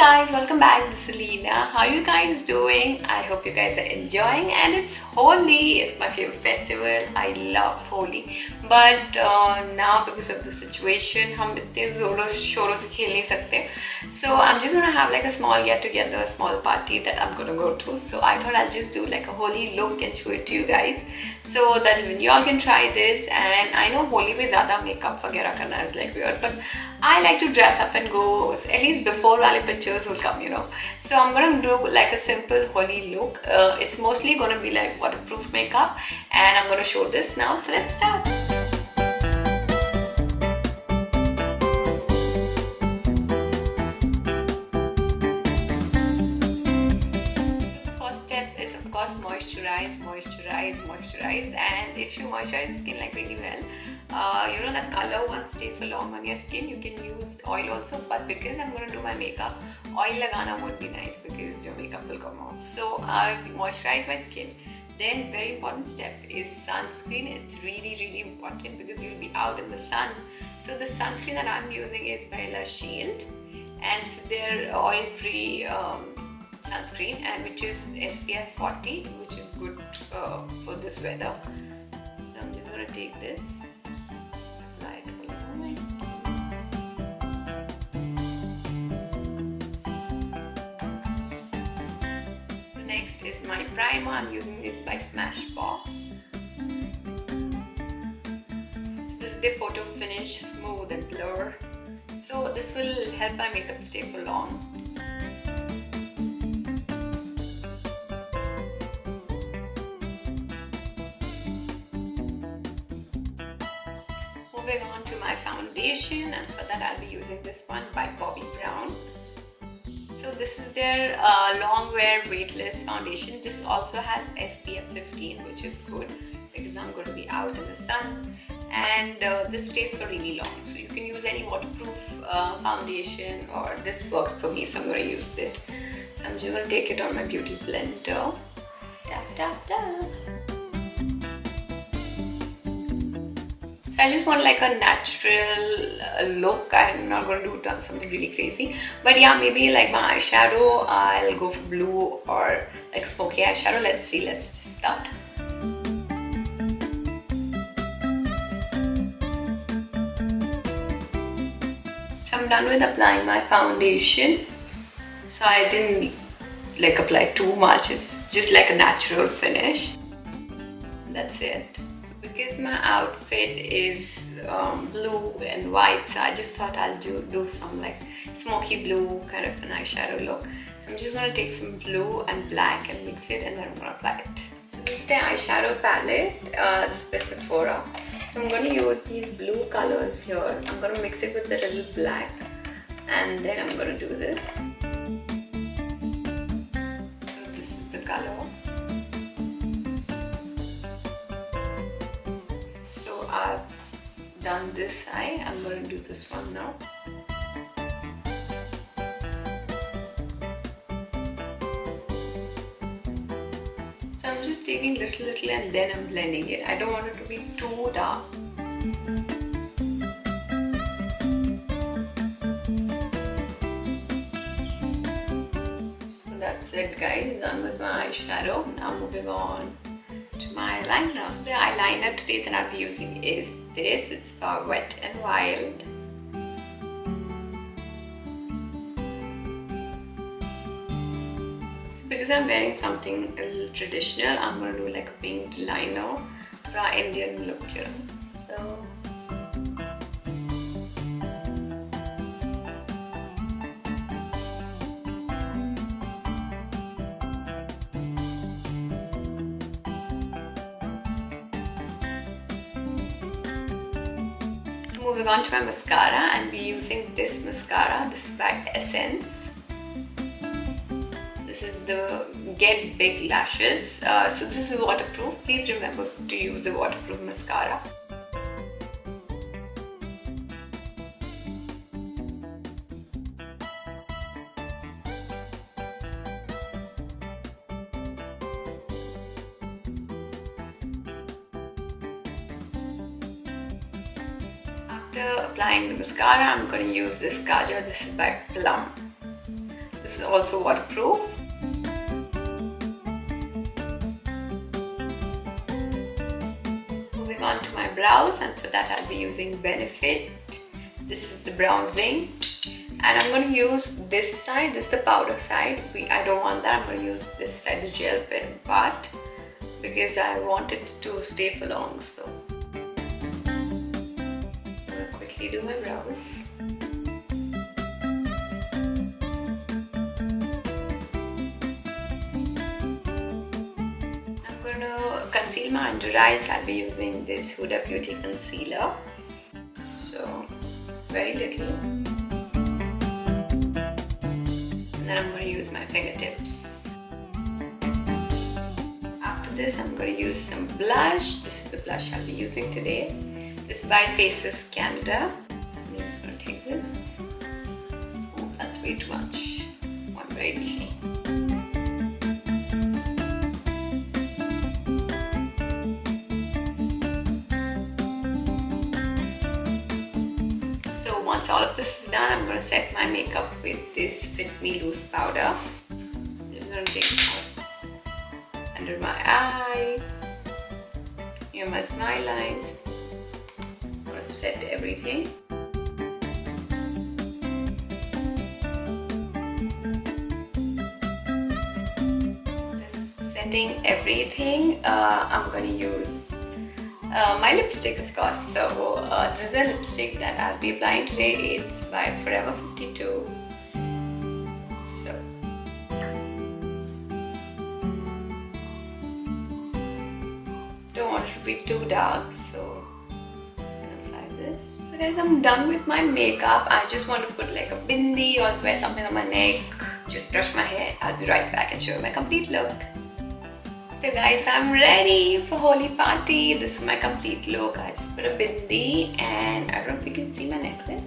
guys, welcome back. This is Leena. How are you guys doing? I hope you guys are enjoying, and it's Holi. It's my favorite festival. I love Holi. But now because of the situation, हम इतने जोरों शोरों से खेल नहीं सकते. So I'm just gonna have like a small get together, a small party that I'm gonna go to. So I thought I'll just do like a Holi look and show it to you guys, so that even y'all can try this. And I know Holi पे ज़्यादा makeup वगैरह करना is like weird, but I like to dress up and go. At least before वाले pictures will come, you know. So I'm gonna do like a simple Holi look. It's mostly gonna be like waterproof makeup, and I'm gonna show this now. So let's start. Of course, moisturize, and if you moisturize the skin like really well, you know that color won't stay for long on your skin. You can use oil also, but because I'm going to do my makeup, oil lagana would be nice because your makeup will come off. So moisturize my skin. Then very important step is sunscreen. It's really important because you'll be out in the sun. So the sunscreen that I'm using is by La Shield, and it's their oil-free sunscreen, and which is SPF 40, which is good for this weather. So I'm just going to take this, apply it all over my skin. So next is my primer. I'm using this by Smashbox. So this is the photo finish, smooth and blur. So this will help my makeup stay for long. Moving on to my foundation, and for that I'll be using this one by Bobbi Brown. So this is their long wear weightless foundation. This also has SPF 15, which is good because I'm going to be out in the sun, and this stays for really long. So you can use any waterproof foundation, or this works for me, so I'm going to use this. So I'm just going to take it on my beauty blender. Tap tap tap. I just want like a natural look. I'm not going to do something really crazy, but yeah, maybe like my eyeshadow, I'll go for blue or like smoky eyeshadow. Let's see, let's just start. So I'm done with applying my foundation. So I didn't like apply too much. It's just like a natural finish. That's it. Because my outfit is blue and white, so I just thought I'll do some like smoky blue kind of an eyeshadow look. So I'm just going to take some blue and black and mix it, and then I'm going to apply it. So this is the eyeshadow palette, this is Sephora. So I'm going to use these blue colors here. I'm going to mix it with the little black, and then I'm going to do this. So this is the color. I've done this eye. I'm going to do this one now. So I'm just taking little and then I'm blending it. I don't want it to be too dark. So that's it, guys. Done with my eyeshadow. Now moving on to my eyeliner. The eyeliner today that I'll be using is this. It's Wet and Wild. So because I'm wearing something a little traditional, I'm going to do like a pink liner, thora Indian look here. So moving on to my mascara, and be using this mascara. This is by Essence. This is the Get Big Lashes. So this is waterproof. Please remember to use a waterproof mascara. After applying the mascara, I'm going to use this kajal. This is by Plum. This is also waterproof. Moving on to my brows, and for that I'll be using Benefit. This is the bronzing, and I'm going to use this side. This is the powder side. I don't want that. I'm going to use this side, the gel pen part, because I want it to stay for long. So I'm going to quickly do my brows. I'm going to conceal my under eyes. I'll be using this Huda Beauty concealer. So very little. And then I'm going to use my fingertips. After this, I'm going to use some blush. This is the blush I'll be using today. This is by Faces Canada. I'm just going to take this. Oh, that's way too much. One very little. So once all of this is done, I'm going to set my makeup with this Fit Me Loose powder. I'm just going to take it out under my eyes, near my smile lines. I'm going to set everything. Just setting everything, I'm going to use my lipstick, of course. So this is the lipstick that I'll be applying today. It's by Forever 52. So don't want it to be too dark, so I'm just gonna apply this. So guys, I'm done with my makeup. I just want to put like a bindi or wear something on my neck. Just brush my hair. I'll be right back and show you my complete look. So guys, I'm ready for Holi party. This is my complete look. I just put a bindi, and I don't know if you can see my necklace.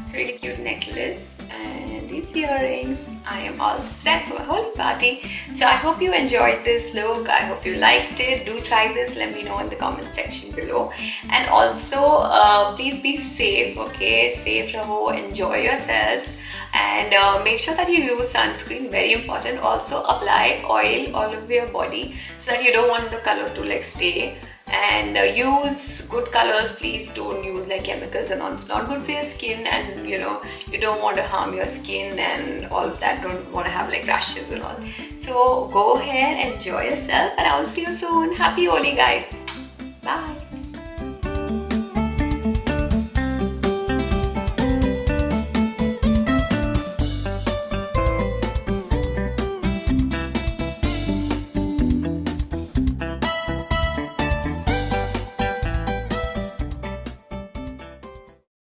It's a really cute necklace, and these earrings. I am all set for my Holi party. So I hope you enjoyed this look. I hope you liked it. Do try this. Let me know in the comment section below. And also, please be safe, okay? Safe raho, enjoy yourselves. And make sure that you use sunscreen, very important. Also apply oil all over your body so that you don't want the color to like stay. And use good colors. Please don't use like chemicals and all. It's not good for your skin, and you know, you don't want to harm your skin and all of that. Don't want to have like rashes and all. So go ahead, enjoy yourself, and I'll see you soon. Happy Holi, guys. Bye.